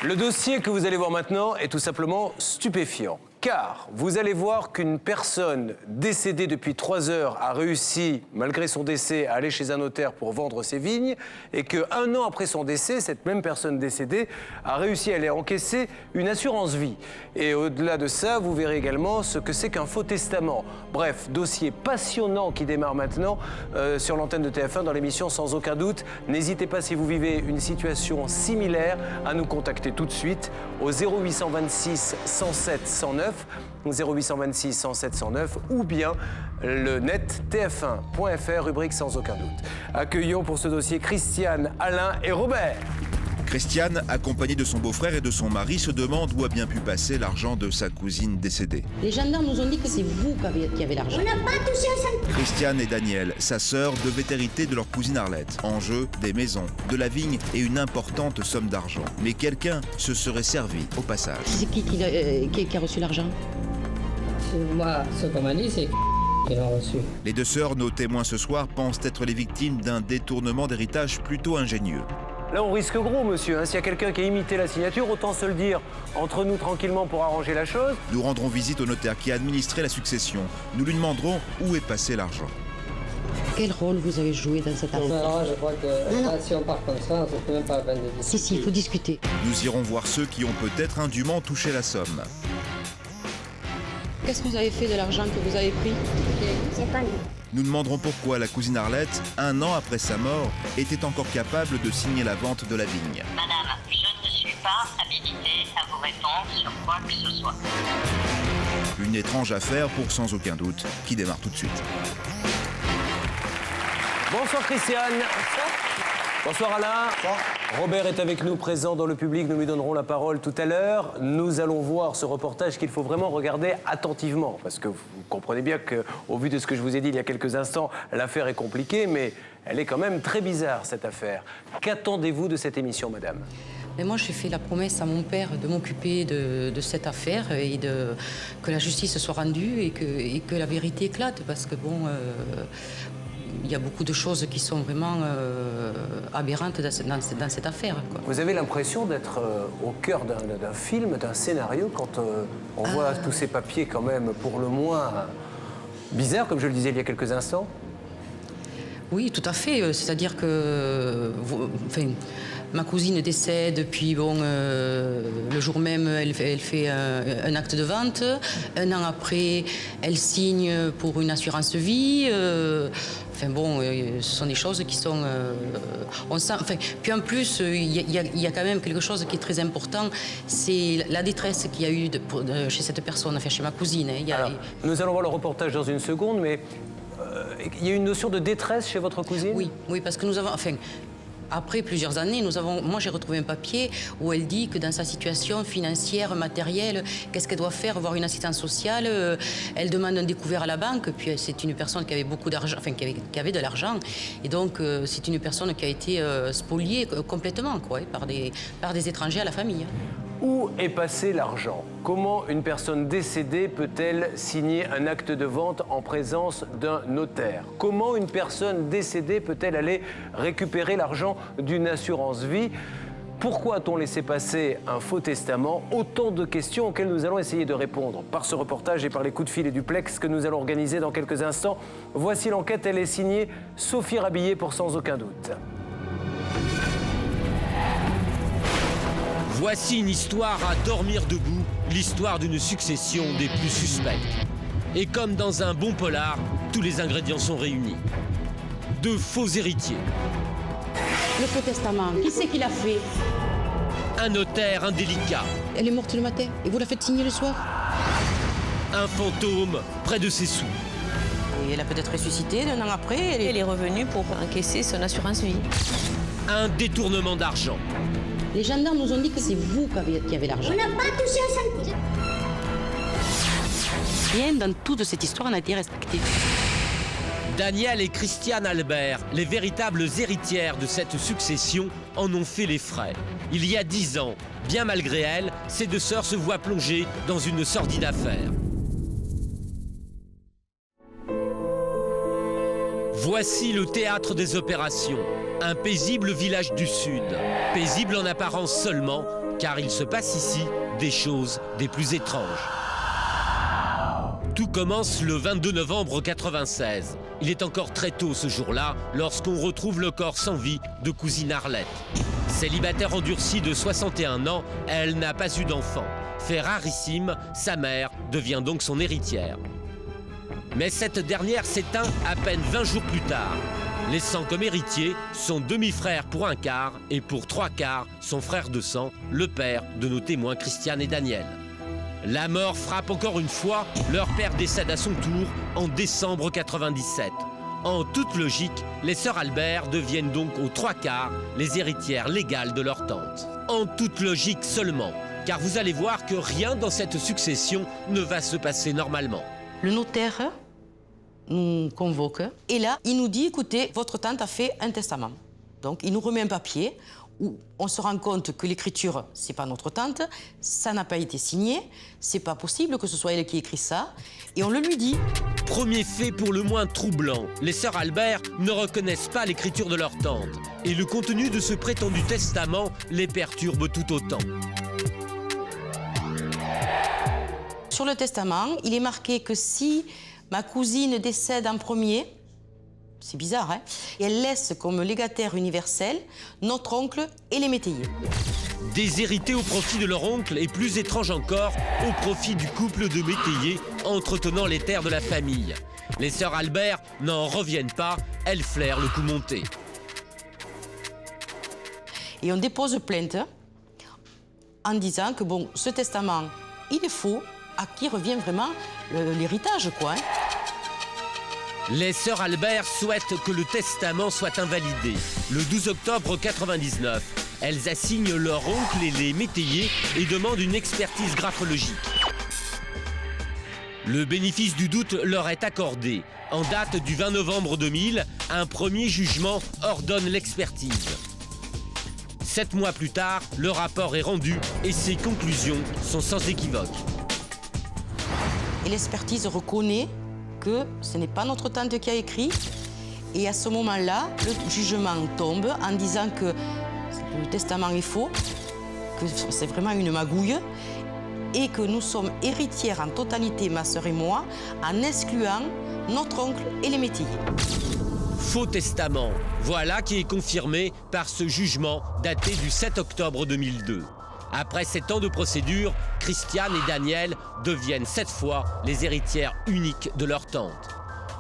Le dossier que vous allez voir maintenant est tout simplement stupéfiant. Car vous allez voir qu'une personne décédée depuis 3 heures a réussi, malgré son décès, à aller chez un notaire pour vendre ses vignes et qu'un an après son décès, cette même personne décédée a réussi à aller encaisser une assurance vie. Et au-delà de ça, vous verrez également ce que c'est qu'un faux testament. Bref, dossier passionnant qui démarre maintenant sur l'antenne de TF1 dans l'émission Sans aucun doute. N'hésitez pas, si vous vivez une situation similaire, à nous contacter tout de suite au 0826 107 109. 0826 107 109 ou bien le net tf1.fr, rubrique Sans aucun doute. Accueillons pour ce dossier Christiane, Alain et Robert. Christiane, accompagnée de son beau-frère et de son mari, se demande où a bien pu passer l'argent de sa cousine décédée. Les gendarmes nous ont dit que c'est vous qui avez l'argent. On n'a pas touché à ça. Christiane et Daniel, sa sœur, devaient hériter de leur cousine Arlette. En jeu, des maisons, de la vigne et une importante somme d'argent. Mais quelqu'un se serait servi au passage. C'est qui a reçu l'argent? Moi, ce qu'on m'a dit, c'est qu'ils l'ont reçu. Les deux sœurs, nos témoins ce soir, pensent être les victimes d'un détournement d'héritage plutôt ingénieux. Là, on risque gros, monsieur. S'il y a quelqu'un qui a imité la signature, autant se le dire entre nous tranquillement pour arranger la chose. Nous rendrons visite au notaire qui a administré la succession. Nous lui demanderons où est passé l'argent. Quel rôle vous avez joué dans cette affaire? Alors, je crois que là, si on part comme ça, c'est même pas la peine de discuter. Si, il faut discuter. Nous irons voir ceux qui ont peut-être indûment touché la somme. Qu'est-ce que vous avez fait de l'argent que vous avez pris? C'est pas nous. Nous demanderons pourquoi la cousine Arlette, 1 an après sa mort, était encore capable de signer la vente de la vigne. Madame, je ne suis pas habilitée à vous répondre sur quoi que ce soit. Une étrange affaire pour Sans aucun doute, qui démarre tout de suite. Bonsoir Christiane. Bonsoir Alain. Bonsoir. Robert est avec nous, présent dans le public. Nous lui donnerons la parole tout à l'heure. Nous allons voir ce reportage qu'il faut vraiment regarder attentivement. Parce que vous comprenez bien qu'au vu de ce que je vous ai dit il y a quelques instants, l'affaire est compliquée, mais elle est quand même très bizarre, cette affaire. Qu'attendez-vous de cette émission, madame? Mais moi, j'ai fait la promesse à mon père de m'occuper de cette affaire et que la justice soit rendue et que la vérité éclate. Parce que bon... il y a beaucoup de choses qui sont vraiment aberrantes dans cette affaire, quoi. Vous avez l'impression d'être au cœur d'un film, d'un scénario, quand on voit tous ces papiers quand même pour le moins bizarres, comme je le disais il y a quelques instants? Oui, tout à fait. C'est-à-dire que... ma cousine décède, puis bon, le jour même, elle fait un acte de vente. 1 an après, elle signe pour une assurance vie. Enfin bon, ce sont des choses qui sont... on sent, enfin, puis en plus, il y a quand même quelque chose qui est très important, c'est la détresse qu'il y a eu chez cette personne, enfin chez ma cousine. Alors, nous allons voir le reportage dans une seconde, mais il y a une notion de détresse chez votre cousine? Oui, parce que nous avons... Enfin, après plusieurs années, moi j'ai retrouvé un papier où elle dit que dans sa situation financière, matérielle, qu'est-ce qu'elle doit faire, voir une assistance sociale, elle demande un découvert à la banque, puis c'est une personne qui avait beaucoup d'argent, enfin qui avait de l'argent, et donc c'est une personne qui a été spoliée complètement, quoi, par des étrangers à la famille. Où est passé l'argent? Comment une personne décédée peut-elle signer un acte de vente en présence d'un notaire? Comment une personne décédée peut-elle aller récupérer l'argent d'une assurance vie? Pourquoi a-t-on laissé passer un faux testament? Autant de questions auxquelles nous allons essayer de répondre par ce reportage et par les coups de fil et duplex que nous allons organiser dans quelques instants. Voici l'enquête, elle est signée Sophie Rabillet pour Sans aucun doute. Voici une histoire à dormir debout, l'histoire d'une succession des plus suspectes. Et comme dans un bon polar, tous les ingrédients sont réunis. De faux héritiers. Le faux testament, qui c'est qui l'a fait? Un notaire indélicat. Elle est morte le matin et vous la faites signer le soir? Un fantôme près de ses sous. Et elle a peut-être ressuscité 1 an après. Elle est revenue pour encaisser son assurance vie. Un détournement d'argent. Les gendarmes nous ont dit que c'est vous qui avez l'argent. On n'a pas touché à ça. Rien dans toute cette histoire n'a été respecté. Daniel et Christiane Albert, les véritables héritières de cette succession, en ont fait les frais. Il y a 10 ans, bien malgré elles, ces deux sœurs se voient plongées dans une sordide affaire. Voici le théâtre des opérations, un paisible village du Sud. Paisible en apparence seulement, car il se passe ici des choses des plus étranges. Tout commence le 22 novembre 1996. Il est encore très tôt ce jour-là lorsqu'on retrouve le corps sans vie de cousine Arlette. Célibataire endurcie de 61 ans, elle n'a pas eu d'enfant. Fait rarissime, sa mère devient donc son héritière. Mais cette dernière s'éteint à peine 20 jours plus tard, laissant comme héritier son demi-frère pour un quart et pour 3/4 son frère de sang, le père de nos témoins Christiane et Daniel. La mort frappe encore une fois, leur père décède à son tour en décembre 97. En toute logique, les sœurs Albert deviennent donc aux 3/4 les héritières légales de leur tante. En toute logique seulement, car vous allez voir que rien dans cette succession ne va se passer normalement. Le notaire nous convoque et là, il nous dit, écoutez, votre tante a fait un testament. Donc, il nous remet un papier où on se rend compte que l'écriture, c'est pas notre tante, ça n'a pas été signé, c'est pas possible que ce soit elle qui écrit ça, et on le lui dit. Premier fait pour le moins troublant, les sœurs Albert ne reconnaissent pas l'écriture de leur tante, et le contenu de ce prétendu testament les perturbe tout autant. Sur le testament, il est marqué que si ma cousine décède en premier, c'est bizarre, hein, et elle laisse comme légataire universel notre oncle et les métayers. Déshérités au profit de leur oncle et plus étrange encore, au profit du couple de métayers entretenant les terres de la famille. Les sœurs Albert n'en reviennent pas, elles flairent le coup monté. Et on dépose plainte en disant que bon, ce testament, il est faux, à qui revient vraiment l'héritage, quoi. Hein. Les sœurs Albert souhaitent que le testament soit invalidé. Le 12 octobre 99, elles assignent leur oncle et les métayers et demandent une expertise graphrologique. Le bénéfice du doute leur est accordé. En date du 20 novembre 2000, un premier jugement ordonne l'expertise. 7 mois plus tard, le rapport est rendu et ses conclusions sont sans équivoque. Et l'expertise reconnaît que ce n'est pas notre tante qui a écrit. Et à ce moment-là, le jugement tombe en disant que le testament est faux, que c'est vraiment une magouille et que nous sommes héritières en totalité, ma sœur et moi, en excluant notre oncle et les métayers. Faux testament, voilà qui est confirmé par ce jugement daté du 7 octobre 2002. Après 7 ans de procédure, Christiane et Daniel deviennent cette fois les héritières uniques de leur tante.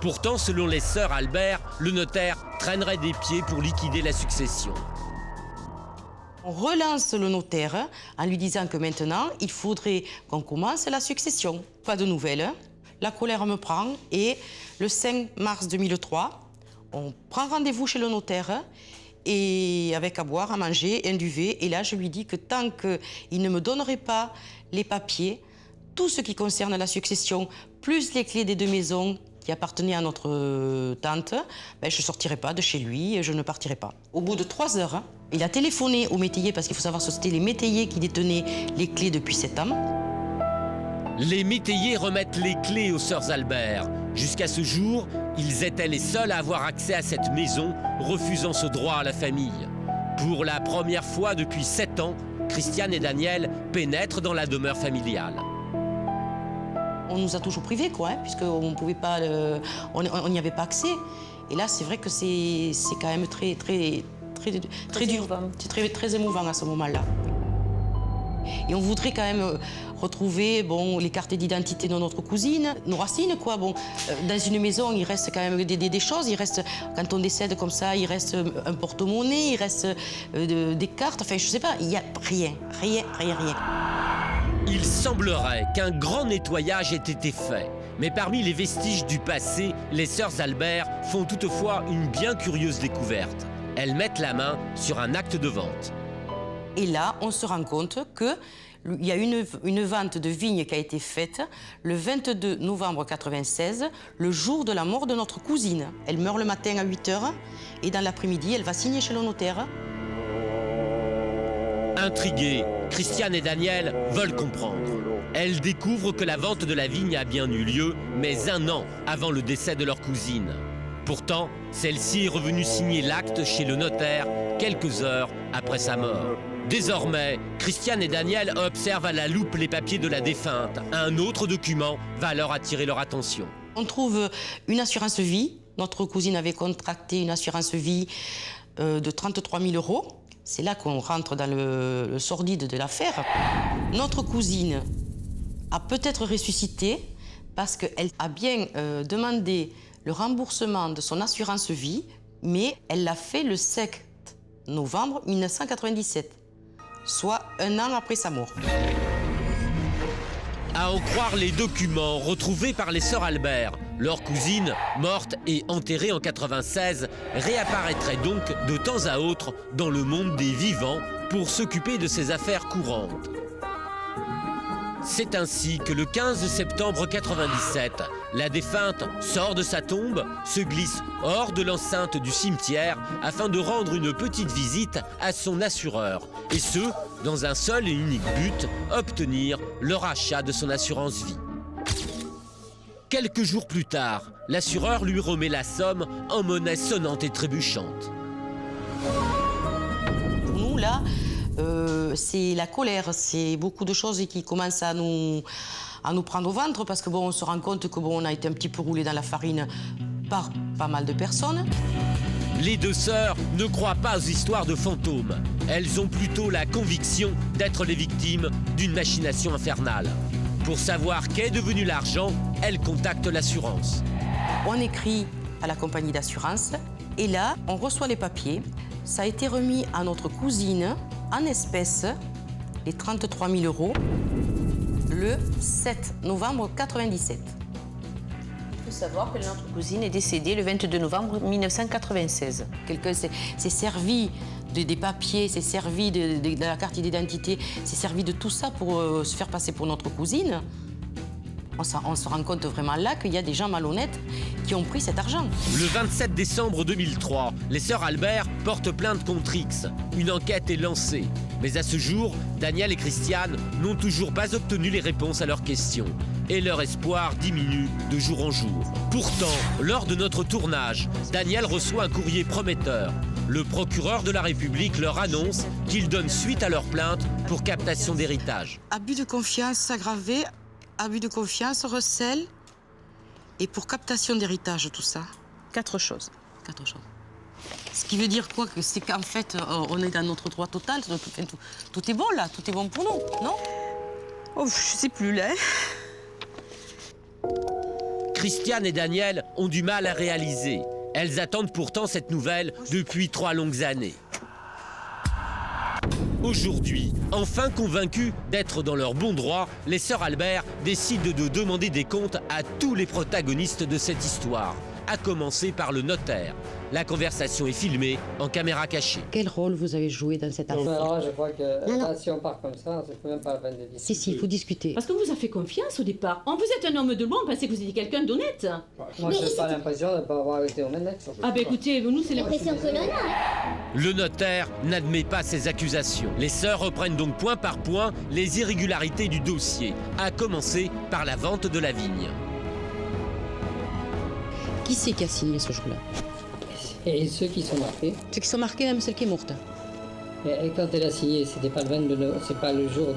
Pourtant, selon les sœurs Albert, le notaire traînerait des pieds pour liquider la succession. On relance le notaire en lui disant que maintenant, il faudrait qu'on commence la succession. Pas de nouvelles. La colère me prend et le 5 mars 2003, on prend rendez-vous chez le notaire et avec à boire, à manger, un duvet. Et là, je lui dis que tant qu'il ne me donnerait pas les papiers, tout ce qui concerne la succession, plus les clés des 2 maisons qui appartenaient à notre tante, ben, je ne sortirai pas de chez lui et je ne partirai pas. Au bout de 3 heures, il a téléphoné aux métayers, parce qu'il faut savoir que c'était les métayers qui détenaient les clés depuis 7 ans. Les métayers remettent les clés aux sœurs Albert. Jusqu'à ce jour, ils étaient les seuls à avoir accès à cette maison, refusant ce droit à la famille. Pour la première fois depuis 7 ans, Christiane et Daniel pénètrent dans la demeure familiale. On nous a toujours privés, quoi, hein, puisqu'on ne pouvait pas, on n'y avait pas accès. Et là, c'est vrai que c'est quand même très dur, c'est très émouvant à ce moment-là. Et on voudrait quand même retrouver les cartes d'identité de notre cousine, nos racines, quoi. Bon, dans une maison, il reste quand même des choses. Il reste, quand on décède comme ça, il reste un porte-monnaie, il reste des cartes. Enfin, je sais pas, il n'y a rien. Il semblerait qu'un grand nettoyage ait été fait. Mais parmi les vestiges du passé, les sœurs Albert font toutefois une bien curieuse découverte. Elles mettent la main sur un acte de vente. Et là, on se rend compte qu'il y a une vente de vignes qui a été faite le 22 novembre 1996, le jour de la mort de notre cousine. Elle meurt le matin à 8 h et dans l'après-midi, elle va signer chez le notaire. Intrigués, Christiane et Daniel veulent comprendre. Elles découvrent que la vente de la vigne a bien eu lieu, mais 1 an avant le décès de leur cousine. Pourtant, celle-ci est revenue signer l'acte chez le notaire quelques heures après sa mort. Désormais, Christiane et Daniel observent à la loupe les papiers de la défunte. Un autre document va alors attirer leur attention. On trouve une assurance vie. Notre cousine avait contracté une assurance vie de 33 000 €. C'est là qu'on rentre dans le sordide de l'affaire. Notre cousine a peut-être ressuscité parce qu'elle a bien demandé le remboursement de son assurance vie, mais elle l'a fait le 7 novembre 1997, soit 1 an après sa mort. À en croire les documents retrouvés par les sœurs Albert, leur cousine, morte et enterrée en 96, réapparaîtrait donc de temps à autre dans le monde des vivants pour s'occuper de ses affaires courantes. C'est ainsi que le 15 septembre 97, la défunte sort de sa tombe, se glisse hors de l'enceinte du cimetière afin de rendre une petite visite à son assureur. Et ce, dans un seul et unique but, obtenir le rachat de son assurance vie. Quelques jours plus tard, l'assureur lui remet la somme en monnaie sonnante et trébuchante. Pour nous, là, c'est la colère, c'est beaucoup de choses qui commencent à nous prendre au ventre parce que bon, on se rend compte que bon, on a été un petit peu roulé dans la farine par pas mal de personnes. Les deux sœurs ne croient pas aux histoires de fantômes. Elles ont plutôt la conviction d'être les victimes d'une machination infernale. Pour savoir qu'est devenu l'argent, elles contactent l'assurance. On écrit à la compagnie d'assurance et là, on reçoit les papiers. Ça a été remis à notre cousine en espèces, les 33 000 €, le 7 novembre 97. Il faut savoir que notre cousine est décédée le 22 novembre 1996. Quelqu'un s'est servi des papiers, s'est servi de la carte d'identité, s'est servi de tout ça pour se faire passer pour notre cousine. On se rend compte vraiment là qu'il y a des gens malhonnêtes qui ont pris cet argent. Le 27 décembre 2003, les sœurs Albert portent plainte contre X. Une enquête est lancée. Mais à ce jour, Daniel et Christiane n'ont toujours pas obtenu les réponses à leurs questions. Et leur espoir diminue de jour en jour. Pourtant, lors de notre tournage, Daniel reçoit un courrier prometteur. Le procureur de la République leur annonce qu'il donne suite à leur plainte pour captation d'héritage. Abus de confiance aggravé, abus de confiance, recel et pour captation d'héritage, tout ça. 4 choses. 4 choses. Ce qui veut dire quoi? C'est qu'en fait, on est dans notre droit total. Tout est bon là, tout est bon pour nous, non? Oh, je sais plus là. Christiane et Daniel ont du mal à réaliser. Elles attendent pourtant cette nouvelle depuis 3 longues années. Aujourd'hui, enfin convaincus d'être dans leur bon droit, les sœurs Albert décident de demander des comptes à tous les protagonistes de cette histoire, à commencer par le notaire. La conversation est filmée en caméra cachée. Quel rôle vous avez joué dans cette affaire? Alors, je crois que là, si on part comme ça, c'est même pas la peine de discuter. Si, il faut discuter. Parce qu'on vous a fait confiance au départ. Vous êtes un homme de loi, on pensait que vous étiez quelqu'un d'honnête. Moi, je n'ai pas l'impression de ne pas avoir été honnête. Ah ben écoutez, nous c'est L'impression que l'on a. Le notaire n'admet pas ces accusations. Les sœurs reprennent donc point par point les irrégularités du dossier, à commencer par la vente de la vigne. Qui c'est qui a signé ce jour-là? Et ceux qui sont marqués. Ceux qui sont marqués, même celle qui est morte. Et quand elle a signé, c'était pas le 22, c'est pas le jour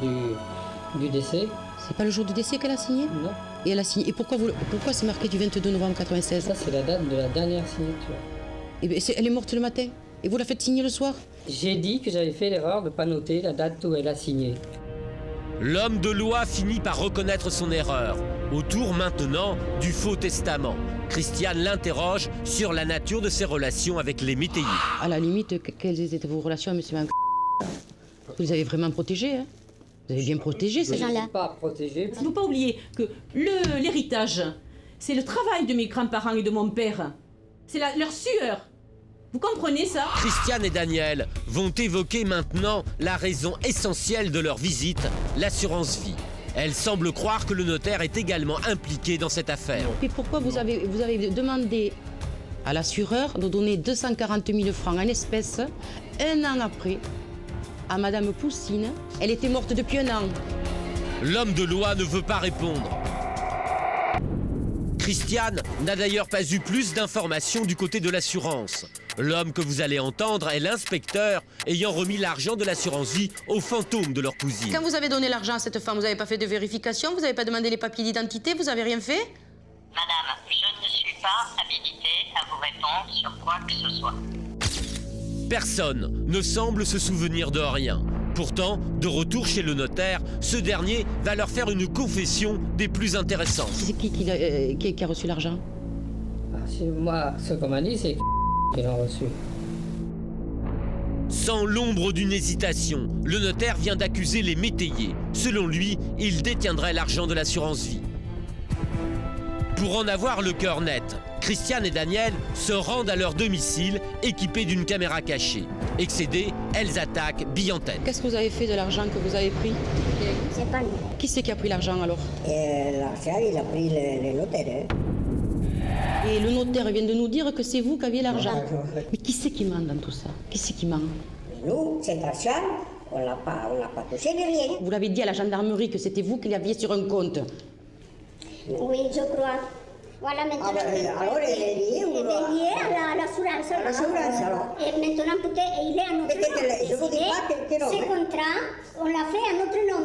du décès. C'est pas le jour du décès qu'elle a signé? Non. Et elle a signé. Et pourquoi c'est marqué du 22 novembre 96? Ça, c'est la date de la dernière signature. Et bien, elle est morte le matin. Et vous la faites signer le soir? J'ai dit que j'avais fait l'erreur de ne pas noter la date où elle a signé. L'homme de loi finit par reconnaître son erreur. Autour maintenant du faux testament. Christiane l'interroge sur la nature de ses relations avec les métayers. À la limite, quelles étaient vos relations avec M. Vous les avez vraiment protégés, hein? Vous avez bien protégé ces gens-là. Pas protégé. Il ne faut pas oublier que l'héritage, c'est le travail de mes grands-parents et de mon père. C'est leur sueur. Vous comprenez ça? Christiane et Daniel vont évoquer maintenant la raison essentielle de leur visite, l'assurance vie. Elle semble croire que le notaire est également impliqué dans cette affaire. Et pourquoi vous avez demandé à l'assureur de donner 240 000 francs en espèces 1 an après à Madame Poussine? Elle était morte depuis 1 an. L'homme de loi ne veut pas répondre. Christiane n'a d'ailleurs pas eu plus d'informations du côté de l'assurance. L'homme que vous allez entendre est l'inspecteur ayant remis l'argent de l'assurance vie au fantôme de leur cousine. Quand vous avez donné l'argent à cette femme, vous n'avez pas fait de vérification, vous n'avez pas demandé les papiers d'identité, vous n'avez rien fait? Madame, je ne suis pas habilitée à vous répondre sur quoi que ce soit. Personne ne semble se souvenir de rien. Pourtant, de retour chez le notaire, ce dernier va leur faire une confession des plus intéressantes. C'est qui a reçu l'argent? Moi, ce qu'on m'a dit, c'est qu'ils l'ont reçu. Sans l'ombre d'une hésitation, le notaire vient d'accuser les métayers. Selon lui, il détiendrait l'argent de l'assurance vie. Pour en avoir le cœur net, Christiane et Daniel se rendent à leur domicile équipés d'une caméra cachée. Excédées, elles attaquent bille en tête. Qu'est-ce que vous avez fait de l'argent que vous avez pris? C'est pas nous. Qui c'est qui a pris l'argent alors? L'argent, il a pris le notaire. Et le notaire vient de nous dire que c'est vous qui aviez l'argent. Mais qui c'est qui ment dans tout ça? Qui c'est qui ment? Nous, cet argent, on l'a pas touché de rien. Vous l'avez dit à la gendarmerie que c'était vous qui l'aviez sur un compte. Oui, je crois. Voilà, maintenant. Alors, il est lié ou lié à l'assurance. À l'assurance, alors. Et maintenant, peut-être, il est à notre nom. Je vous dis pas quel nom. Ce contrat, on l'a fait à notre nom.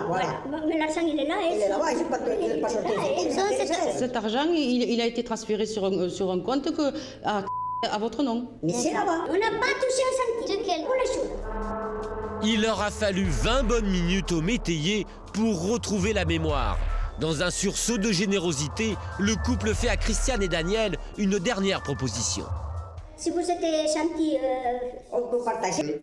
Voilà. Mais l'argent, il est là. Il est là-bas, je n'ai pas sorti. Cet argent, il a été transféré sur un compte à votre nom. Mais c'est là-bas. On n'a pas touché un centime. Pour les choses. Il leur a fallu 20 bonnes minutes aux métayers pour retrouver la mémoire. Dans un sursaut de générosité, le couple fait à Christiane et Daniel une dernière proposition. Si vous êtes gentil, on peut partager.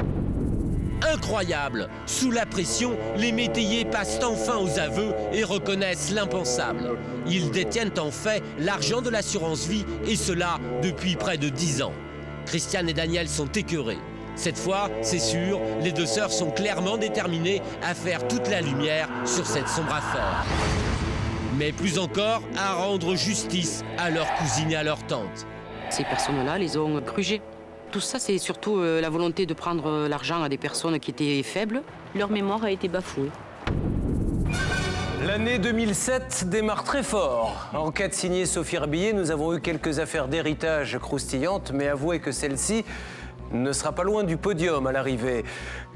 Incroyable! Sous la pression, les métayers passent enfin aux aveux et reconnaissent l'impensable. Ils détiennent en fait l'argent de l'assurance vie, et cela depuis près de 10 ans. Christiane et Daniel sont écœurés. Cette fois, c'est sûr, les deux sœurs sont clairement déterminées à faire toute la lumière sur cette sombre affaire. Mais plus encore, à rendre justice à leur cousine et à leur tante. Ces personnes-là les ont grugées. Tout ça, c'est surtout la volonté de prendre l'argent à des personnes qui étaient faibles. Leur mémoire a été bafouée. L'année 2007 démarre très fort. Enquête signée Sophie Herbillet, nous avons eu quelques affaires d'héritage croustillantes, mais avouez que celle-ci ne sera pas loin du podium à l'arrivée.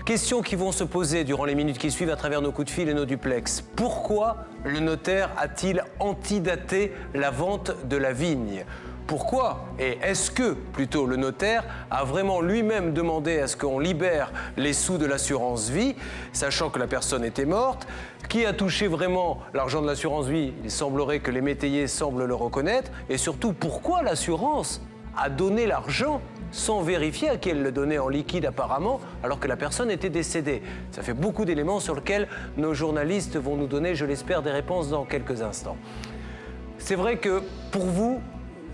Questions qui vont se poser durant les minutes qui suivent à travers nos coups de fil et nos duplex. Pourquoi le notaire a-t-il antidaté la vente de la vigne ? Pourquoi et est-ce que, plutôt, le notaire a vraiment lui-même demandé à ce qu'on libère les sous de l'assurance vie, sachant que la personne était morte? Qui a touché vraiment l'argent de l'assurance vie? Il semblerait que les métayers semblent le reconnaître. Et surtout, pourquoi l'assurance a donné l'argent sans vérifier à qui elle le donnait en liquide apparemment, alors que la personne était décédée? Ça fait beaucoup d'éléments sur lesquels nos journalistes vont nous donner, je l'espère, des réponses dans quelques instants. C'est vrai que, pour vous,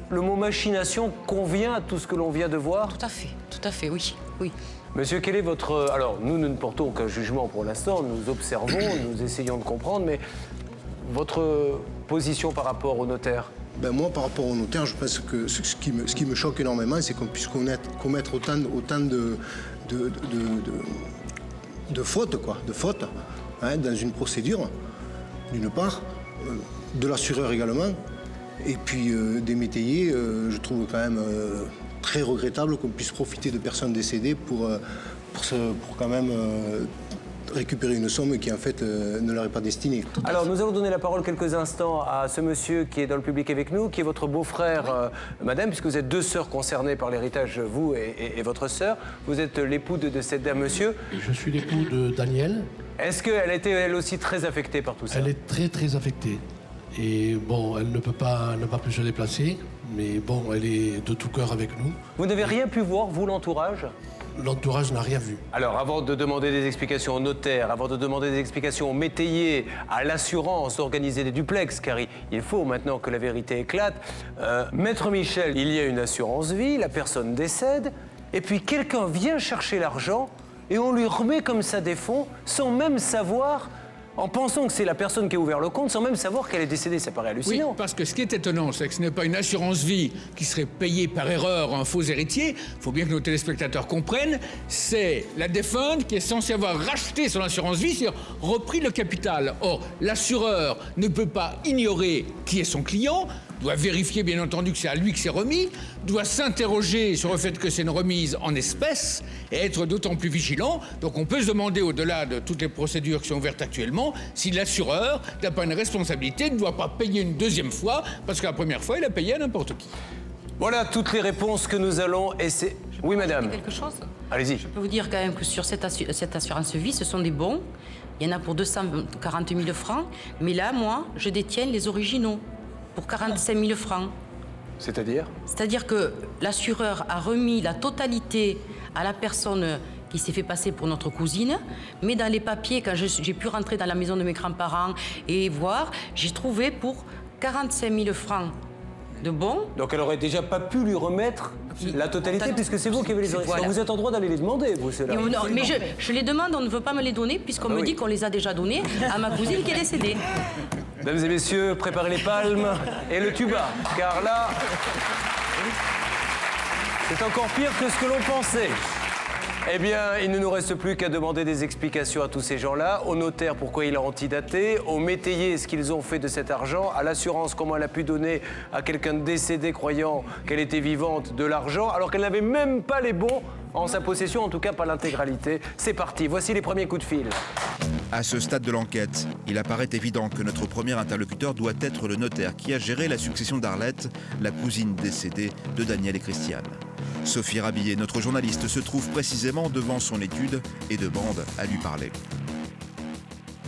le mot machination convient à tout ce que l'on vient de voir? Tout à fait, oui. Monsieur, quel est votre... Alors, nous ne portons aucun jugement pour l'instant, nous observons, nous essayons de comprendre, mais votre position par rapport au notaire? Ben moi, par rapport au notaire, je pense que ce qui me choque énormément, c'est qu'on puisse commettre autant de fautes, hein, dans une procédure, d'une part, de l'assureur également, et puis des métayers, je trouve quand même très regrettable qu'on puisse profiter de personnes décédées pour quand même récupérer une somme qui en fait ne leur est pas destinée. Alors nous allons donner la parole quelques instants à ce monsieur qui est dans le public avec nous, qui est votre beau-frère, madame, puisque vous êtes deux sœurs concernées par l'héritage, vous et votre sœur. Vous êtes l'époux de cette dame, monsieur. Je suis l'époux de Daniel. Est-ce qu'elle a été elle aussi très affectée par tout ça? Elle est très affectée. Et bon, elle ne peut pas plus se déplacer, mais bon, elle est de tout cœur avec nous. Vous n'avez rien pu voir, vous, l'entourage? L'entourage n'a rien vu. Alors, avant de demander des explications au notaire, avant de demander des explications aux métayers, à l'assurance d'organiser des duplex, car il faut maintenant que la vérité éclate, Maître Michel, il y a une assurance vie, la personne décède, et puis quelqu'un vient chercher l'argent et on lui remet comme ça des fonds sans même savoir, en pensant que c'est la personne qui a ouvert le compte, sans même savoir qu'elle est décédée. Ça paraît hallucinant. Oui, parce que ce qui est étonnant, c'est que ce n'est pas une assurance vie qui serait payée par erreur à un faux héritier. Il faut bien que nos téléspectateurs comprennent. C'est la défunte qui est censée avoir racheté son assurance vie, c'est-à-dire repris le capital. Or, l'assureur ne peut pas ignorer qui est son client. doit vérifier bien entendu que c'est à lui que c'est remis, doit s'interroger sur le fait que c'est une remise en espèces et être d'autant plus vigilant. Donc on peut se demander, au-delà de toutes les procédures qui sont ouvertes actuellement, si l'assureur n'a pas une responsabilité, ne doit pas payer une deuxième fois, parce que la première fois, il a payé à n'importe qui. Voilà toutes les réponses que nous allons essayer. Oui, madame. Quelque chose ? Allez-y. Je peux vous dire quand même que sur cette assurance vie, ce sont des bons. Il y en a pour 240 000 francs. Mais là, moi, je détiens les originaux pour 45 000 francs. C'est-à-dire ? C'est-à-dire que l'assureur a remis la totalité à la personne qui s'est fait passer pour notre cousine. Mais dans les papiers, quand j'ai pu rentrer dans la maison de mes grands-parents et voir, j'ai trouvé pour 45 000 francs de bons. Donc elle aurait déjà pas pu lui remettre la totalité, puisque c'est vous qui avez les originaux. Voilà. Vous êtes en droit d'aller les demander, vous, ceux-là. Non, mais je les demande, on ne veut pas me les donner, puisqu'on me dit qu'on les a déjà donnés à ma cousine qui est décédée. Mesdames et messieurs, préparez les palmes et le tuba, car là, c'est encore pire que ce que l'on pensait. Eh bien, il ne nous reste plus qu'à demander des explications à tous ces gens-là, au notaire pourquoi il a antidaté, aux métayers ce qu'ils ont fait de cet argent, à l'assurance comment elle a pu donner à quelqu'un de décédé croyant qu'elle était vivante de l'argent, alors qu'elle n'avait même pas les bons en sa possession, en tout cas pas l'intégralité. C'est parti, voici les premiers coups de fil. À ce stade de l'enquête, il apparaît évident que notre premier interlocuteur doit être le notaire qui a géré la succession d'Arlette, la cousine décédée de Daniel et Christiane. Sophie Rabillet, notre journaliste, se trouve précisément devant son étude et demande à lui parler.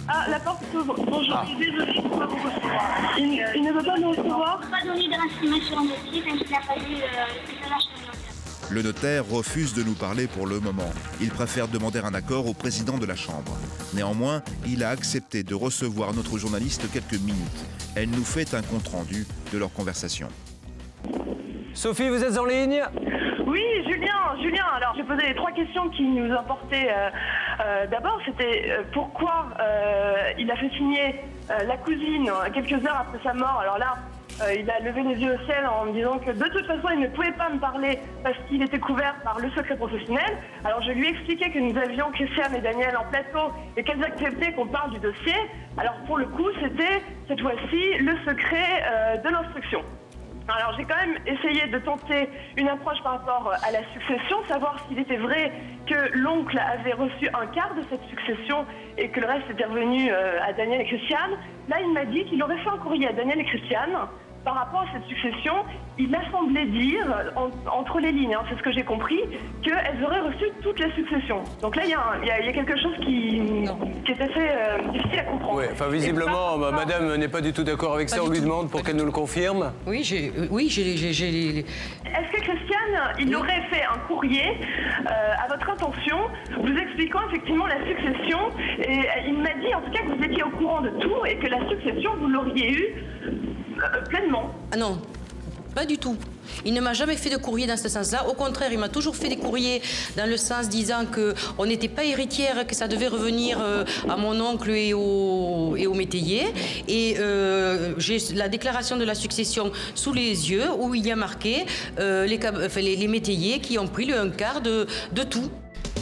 Ah, la porte s'ouvre. Bonjour, je suis désolée, je ne peux pas vous recevoir. Il ne veut pas nous recevoir. On ne peut pas donner de renseignements sur un dossier tant qu'il n'a pas eu que ça marche chez le notaire. Le notaire refuse de nous parler pour le moment. Il préfère demander un accord au président de la Chambre. Néanmoins, il a accepté de recevoir notre journaliste quelques minutes. Elle nous fait un compte-rendu de leur conversation. Sophie, vous êtes en ligne ? Oui, Julien. Alors, j'ai posé les 3 questions qui nous importaient. D'abord, c'était pourquoi il a fait signer la cousine quelques heures après sa mort. Alors là, il a levé les yeux au ciel en me disant que de toute façon, il ne pouvait pas me parler parce qu'il était couvert par le secret professionnel. Alors, je lui ai expliqué que nous avions Christiane et Daniel en plateau et qu'elles acceptaient qu'on parle du dossier. Alors, pour le coup, c'était cette fois-ci le secret de l'instruction. Alors j'ai quand même essayé de tenter une approche par rapport à la succession, savoir s'il était vrai que l'oncle avait reçu un quart de cette succession et que le reste était revenu à Daniel et Christiane. Là, il m'a dit qu'il aurait fait un courrier à Daniel et Christiane par rapport à cette succession. Il m'a semblé dire, entre les lignes, c'est ce que j'ai compris, qu'elles auraient reçu toute la succession. Donc là, il y a quelque chose qui est assez difficile à comprendre. Oui, enfin visiblement, madame n'est pas du tout d'accord avec ça. On lui demande pour qu'elle nous le confirme. Oui, j'ai... Est-ce que Christiane, il aurait fait un courrier à votre intention, vous expliquant effectivement la succession, et il m'a dit en tout cas que vous étiez au courant de tout et que la succession, vous l'auriez eue pleinement. Ah non, pas du tout. Il ne m'a jamais fait de courrier dans ce sens-là. Au contraire, il m'a toujours fait des courriers dans le sens disant qu'on n'était pas héritière, que ça devait revenir à mon oncle et au métayer. Et j'ai la déclaration de la succession sous les yeux où il y a marqué les métayers qui ont pris le 1/4 de tout.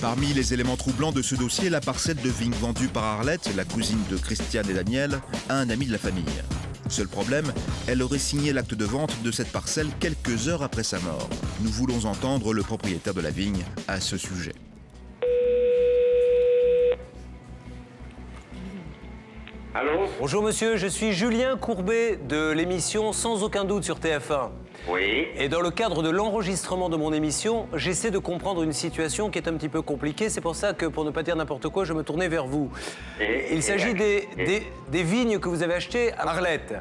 Parmi les éléments troublants de ce dossier, la parcelle de vigne vendue par Arlette, la cousine de Christiane et Daniel, à un ami de la famille. Seul problème, elle aurait signé l'acte de vente de cette parcelle quelques heures après sa mort. Nous voulons entendre le propriétaire de la vigne à ce sujet. Allô ? Bonjour monsieur, je suis Julien Courbet de l'émission Sans aucun doute sur TF1. Oui. Et dans le cadre de l'enregistrement de mon émission, j'essaie de comprendre une situation qui est un petit peu compliquée. C'est pour ça que, pour ne pas dire n'importe quoi, je me tournais vers vous. Il s'agit des vignes que vous avez achetées à Arlette.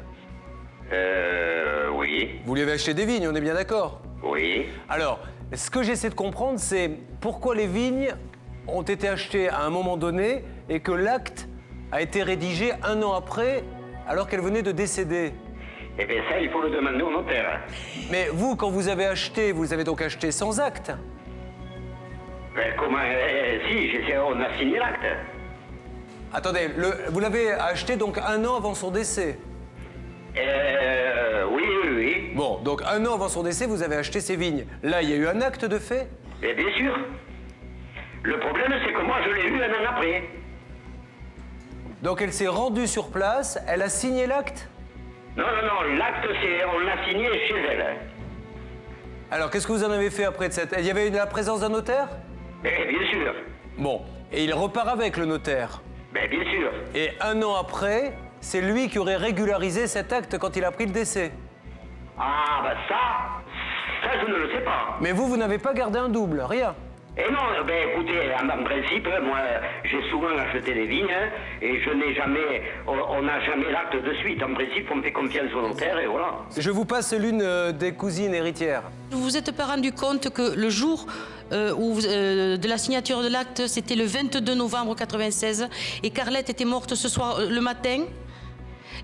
Oui. Vous lui avez acheté des vignes, on est bien d'accord ? Oui. Alors, ce que j'essaie de comprendre, c'est pourquoi les vignes ont été achetées à un moment donné et que l'acte a été rédigé 1 an après, alors qu'elle venait de décéder. Eh bien ça, il faut le demander au notaire. Mais vous, quand vous avez acheté, vous avez donc acheté sans acte ? Ben, comment si, on a signé l'acte. Attendez, vous l'avez acheté donc 1 an avant son décès ? Oui. Bon, donc 1 an avant son décès, vous avez acheté ces vignes. Là, il y a eu un acte de fait ? Et bien sûr. Le problème, c'est que moi, je l'ai eu 1 an après. Donc elle s'est rendue sur place, elle a signé l'acte ? Non, l'acte, on l'a signé chez elle. Alors, qu'est-ce que vous en avez fait après de cette... Il y avait la présence d'un notaire? Bien sûr. Bon, et il repart avec le notaire? Bien sûr. Et 1 an après, c'est lui qui aurait régularisé cet acte quand il a pris le décès? Ah, bah ça, je ne le sais pas. Mais vous n'avez pas gardé un double, rien? Et non, écoutez, en principe, moi, j'ai souvent acheté des vignes, et je n'ai jamais, on n'a jamais l'acte de suite. En principe, on fait confiance au notaire, et voilà. Je vous passe l'une des cousines héritières. Vous vous êtes pas rendu compte que le jour de la signature de l'acte, c'était le 22 novembre 96, et Carlette était morte ce soir, le matin?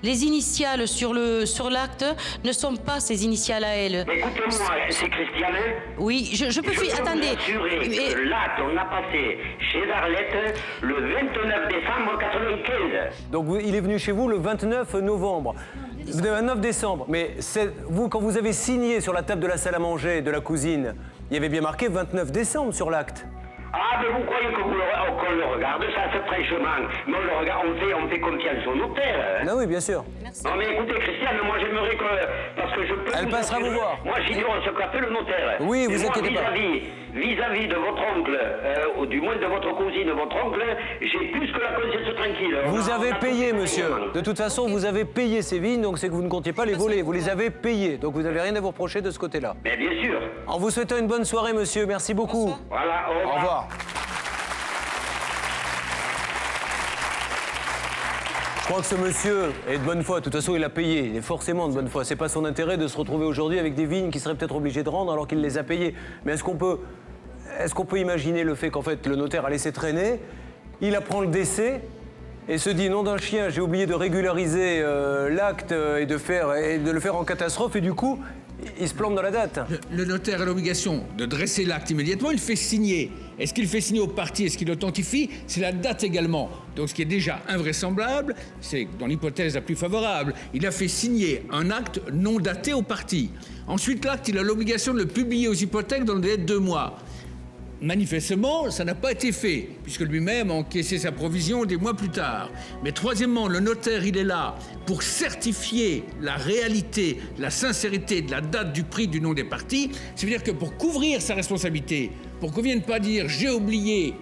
Les initiales sur l'acte ne sont pas ses initiales à elle. Mais écoutez-moi, c'est Christiane. Oui, je peux... Attendez. Que l'acte, on l'a passé chez Arlette le 29 décembre 95. Donc il est venu chez vous le 29 novembre. Le 29 décembre. Mais vous, quand vous avez signé sur la table de la salle à manger de la cousine, il y avait bien marqué 29 décembre sur l'acte. Ah, mais vous croyez qu'on le regarde, ça, c'est fraîchement. Mais on le regarde, on fait confiance au notaire. Ah oui, bien sûr. Merci. Non, mais écoutez, Christiane, moi, j'aimerais que... Parce que je peux... Elle passera vous voir. Moi, j'ignore ce qu'a fait le notaire. Oui, vous inquiétez pas. Vis-à-vis de votre oncle, ou du moins de votre cousine, votre oncle, j'ai plus que la conscience tranquille. Vous avez payé, monsieur. De toute façon, vous avez payé ces vignes, donc c'est que vous ne comptiez pas les voler. Vous les avez payées, donc vous n'avez rien à vous reprocher de ce côté-là. Mais bien sûr. En vous souhaitant une bonne soirée, monsieur. Merci beaucoup. Voilà, au revoir. Au revoir. Je crois que ce monsieur est de bonne foi. De toute façon, il a payé. Il est forcément de bonne foi. C'est pas son intérêt de se retrouver aujourd'hui avec des vignes qu'il serait peut-être obligé de rendre alors qu'il les a payées. Mais est-ce qu'on peut imaginer le fait qu'en fait le notaire a laissé traîner, il apprend le décès et se dit, nom d'un chien, j'ai oublié de régulariser l'acte et de le faire en catastrophe, et du coup, il se plante dans la date. Le notaire a l'obligation de dresser l'acte immédiatement, il fait signer. Est-ce qu'il fait signer au parti, est-ce qu'il authentifie? C'est la date également. Donc ce qui est déjà invraisemblable, c'est dans l'hypothèse la plus favorable, il a fait signer un acte non daté au parti. Ensuite, l'acte, il a l'obligation de le publier aux hypothèques dans le délai de 2 mois. Manifestement, ça n'a pas été fait, puisque lui-même a encaissé sa provision des mois plus tard. Mais troisièmement, le notaire, il est là pour certifier la réalité, la sincérité de la date du prix du nom des parties. C'est-à-dire que pour couvrir sa responsabilité, pour qu'on ne vienne pas dire « j'ai oublié »,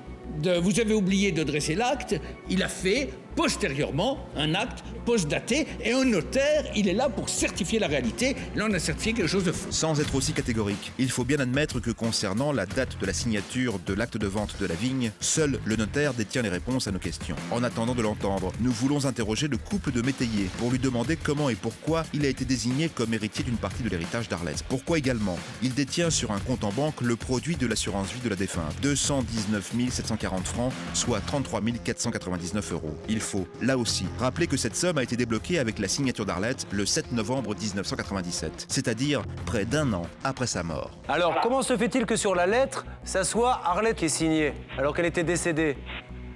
vous avez oublié de dresser l'acte, il a fait postérieurement un acte post-daté, et un notaire, il est là pour certifier la réalité. Là, on a certifié quelque chose de faux. Sans être aussi catégorique, il faut bien admettre que concernant la date de la signature de l'acte de vente de la vigne, seul le notaire détient les réponses à nos questions. En attendant de l'entendre, nous voulons interroger le couple de métayers pour lui demander comment et pourquoi il a été désigné comme héritier d'une partie de l'héritage d'Arlette. Pourquoi également il détient sur un compte en banque le produit de l'assurance vie de la défunte, 219 740 francs, soit 33 499 €. Il faut, là aussi, rappeler que cette somme a été débloquée avec la signature d'Arlette le 7 novembre 1997, c'est-à-dire près d'1 an après sa mort. Alors, comment se fait-il que sur la lettre, ça soit Arlette qui est signée, alors qu'elle était décédée?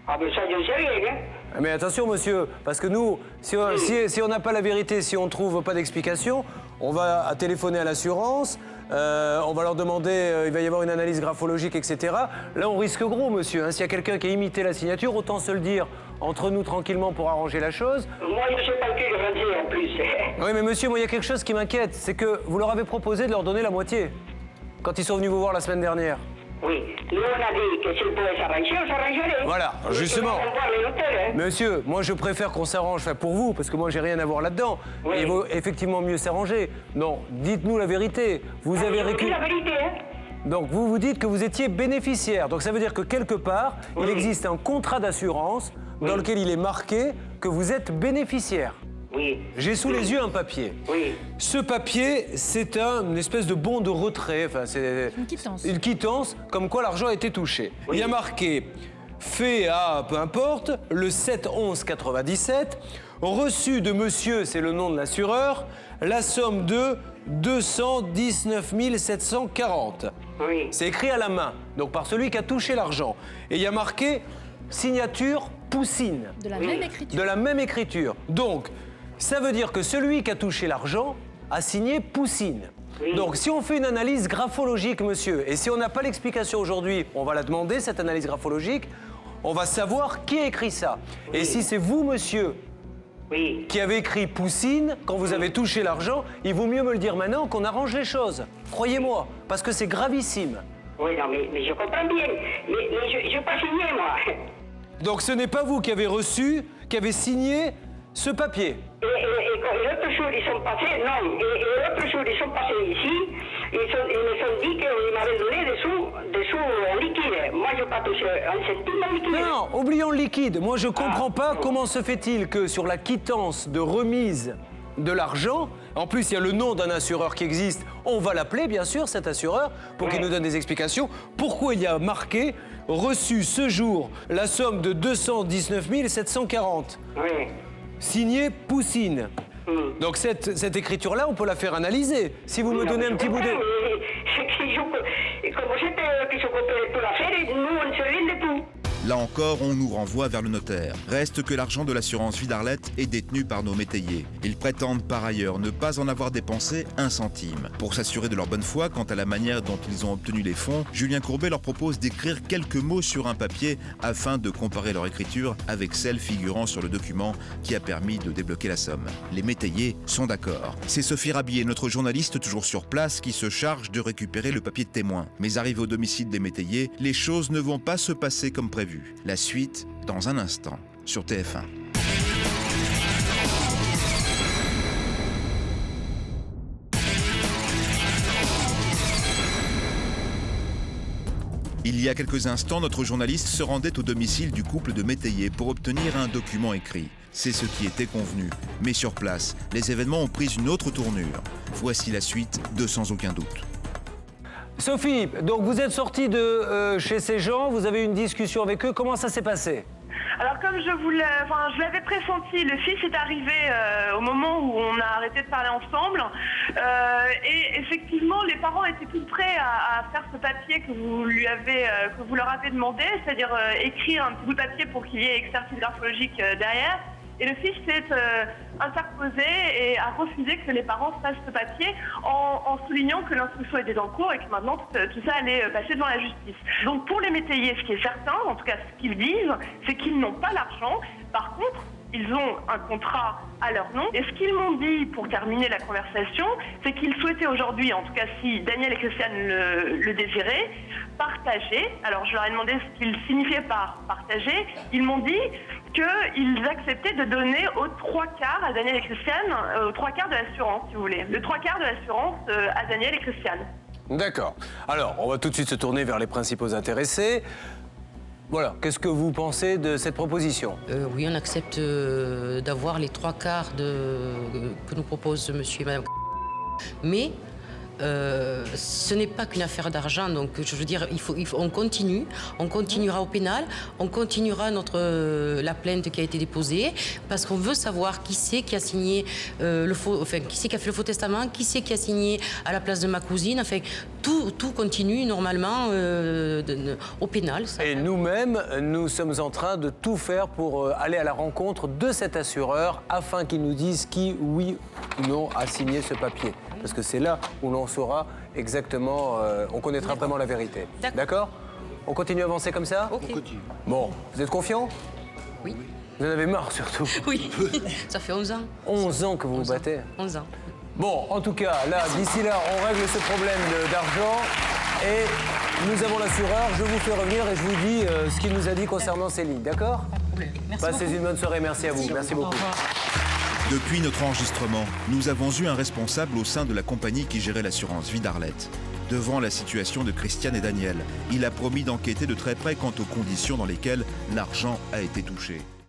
Ah, mais ça, je ne sais rien, hein. Mais attention, monsieur, parce que nous, si on n'a pas la vérité, si on ne trouve pas d'explication, on va téléphoner à l'assurance, on va leur demander, il va y avoir une analyse graphologique, etc. Là, on risque gros, monsieur. Hein. S'il y a quelqu'un qui a imité la signature, autant se le dire entre nous tranquillement pour arranger la chose. Moi, je ne sais pas qui grandir en plus. Oui, mais monsieur, moi, il y a quelque chose qui m'inquiète, c'est que vous leur avez proposé de leur donner la moitié quand ils sont venus vous voir la semaine dernière. Oui, nous on a dit que s'il pouvait s'arranger, on s'arrangerait. Voilà, justement. Monsieur, moi je préfère qu'on s'arrange, enfin pour vous, parce que moi j'ai rien à voir là-dedans. Oui. Il vaut effectivement mieux s'arranger. Non, dites-nous la vérité. Vous avez récupéré la vérité, hein. Donc vous vous dites que vous étiez bénéficiaire. Donc ça veut dire que quelque part, il existe un contrat d'assurance dans lequel il est marqué que vous êtes bénéficiaire. Oui. J'ai sous les yeux un papier. Oui. Ce papier, c'est une espèce de bon de retrait. Enfin, c'est une quittance. Une quittance, comme quoi l'argent a été touché. Oui. Il y a marqué fait à, peu importe, le 7/11/97, reçu de monsieur, c'est le nom de l'assureur, la somme de 219 740. Oui. C'est écrit à la main, donc par celui qui a touché l'argent. Et il y a marqué signature Poussine. De la même écriture. De la même écriture. Donc, ça veut dire que celui qui a touché l'argent a signé Poussine. Oui. Donc, si on fait une analyse graphologique, monsieur, et si on n'a pas l'explication aujourd'hui, on va la demander, cette analyse graphologique, on va savoir qui a écrit ça. Oui. Et si c'est vous, monsieur, qui avait écrit Poussine, quand vous avez touché l'argent, il vaut mieux me le dire maintenant qu'on arrange les choses. Croyez-moi, parce que c'est gravissime. Oui, non, mais je comprends bien. Mais je n'ai pas signé, moi. Donc ce n'est pas vous qui avez reçu, qui avez signé ce papier. Et quand l'autre jour, ils sont passés, non, et l'autre jour, ils sont passés ici, ils me sont dit qu'ils m'avaient donné des sous en liquide. Moi, je n'ai pas touché un centime en liquide. Non, oublions le liquide. Moi, je ne comprends pas comment se fait-il que sur la quittance de remise de l'argent, en plus, il y a le nom d'un assureur qui existe, on va l'appeler, bien sûr, cet assureur, pour qu'il nous donne des explications. Pourquoi il y a marqué « reçu ce jour la somme de 219 740 ». Signé Poussine. Donc cette écriture-là, on peut la faire analyser. Si vous me donnez un petit bout de... Comme vous êtes qui s'occupe de toute l'affaire, nous, on ne sait rien de tout. Là encore, on nous renvoie vers le notaire. Reste que l'argent de l'assurance vie d'Arlette est détenu par nos métayers. Ils prétendent par ailleurs ne pas en avoir dépensé un centime. Pour s'assurer de leur bonne foi quant à la manière dont ils ont obtenu les fonds, Julien Courbet leur propose d'écrire quelques mots sur un papier afin de comparer leur écriture avec celle figurant sur le document qui a permis de débloquer la somme. Les métayers sont d'accord. C'est Sophie Rabier, notre journaliste toujours sur place, qui se charge de récupérer le papier de témoin. Mais arrivé au domicile des métayers, les choses ne vont pas se passer comme prévu. La suite, dans un instant, sur TF1. Il y a quelques instants, notre journaliste se rendait au domicile du couple de métayers pour obtenir un document écrit. C'est ce qui était convenu. Mais sur place, les événements ont pris une autre tournure. Voici la suite de Sans aucun doute. Sophie, donc vous êtes sortie de chez ces gens, vous avez eu une discussion avec eux, comment ça s'est passé? Alors comme je l'avais pressenti, le fils est arrivé au moment où on a arrêté de parler ensemble et effectivement les parents étaient tout prêts à faire ce papier que vous leur avez demandé, c'est-à-dire écrire un petit bout de papier pour qu'il y ait expertise graphologique derrière. Et le fils s'est interposé et a refusé que les parents fassent ce papier en soulignant que l'instruction était en cours et que maintenant tout ça allait passer devant la justice. Donc pour les métayers, ce qui est certain, en tout cas ce qu'ils disent, c'est qu'ils n'ont pas l'argent. Par contre, ils ont un contrat à leur nom. Et ce qu'ils m'ont dit pour terminer la conversation, c'est qu'ils souhaitaient aujourd'hui, en tout cas si Daniel et Christiane le désiraient, partager. Alors je leur ai demandé ce qu'ils signifiaient par partager. Ils m'ont dit qu'ils acceptaient de donner aux 3 quarts à Daniel et Christiane, aux 3 quarts de l'assurance, si vous voulez. Le 3 quarts de l'assurance à Daniel et Christiane. D'accord. Alors, on va tout de suite se tourner vers les principaux intéressés. Voilà, qu'est-ce que vous pensez de cette proposition? Oui, on accepte d'avoir les 3 quarts que nous propose monsieur et madame. Mais ce n'est pas qu'une affaire d'argent, donc je veux dire, on continuera au pénal, on continuera la plainte qui a été déposée, parce qu'on veut savoir qui c'est qui a signé qui c'est qui a fait le faux testament, qui c'est qui a signé à la place de ma cousine, enfin, tout continue normalement au pénal. Ça. Et nous-mêmes, nous sommes en train de tout faire pour aller à la rencontre de cet assureur afin qu'il nous dise qui, oui ou non, a signé ce papier. Parce que c'est là où l'on saura exactement, on connaîtra vraiment la vérité. D'accord? On continue à avancer comme ça? Okay. On continue. Bon, vous êtes confiant? Oui. Vous en avez marre surtout? Oui, ça fait 11 ans. 11 ans que vous vous battez? 11 ans. Bon, en tout cas, là, d'ici là, on règle ce problème d'argent et nous avons l'assureur. Je vous fais revenir et je vous dis ce qu'il nous a dit concernant ces lignes, d'accord? Passez une bonne soirée, merci à vous. Merci beaucoup. Depuis notre enregistrement, nous avons eu un responsable au sein de la compagnie qui gérait l'assurance vie d'Arlette. Devant la situation de Christiane et Daniel, il a promis d'enquêter de très près quant aux conditions dans lesquelles l'argent a été touché.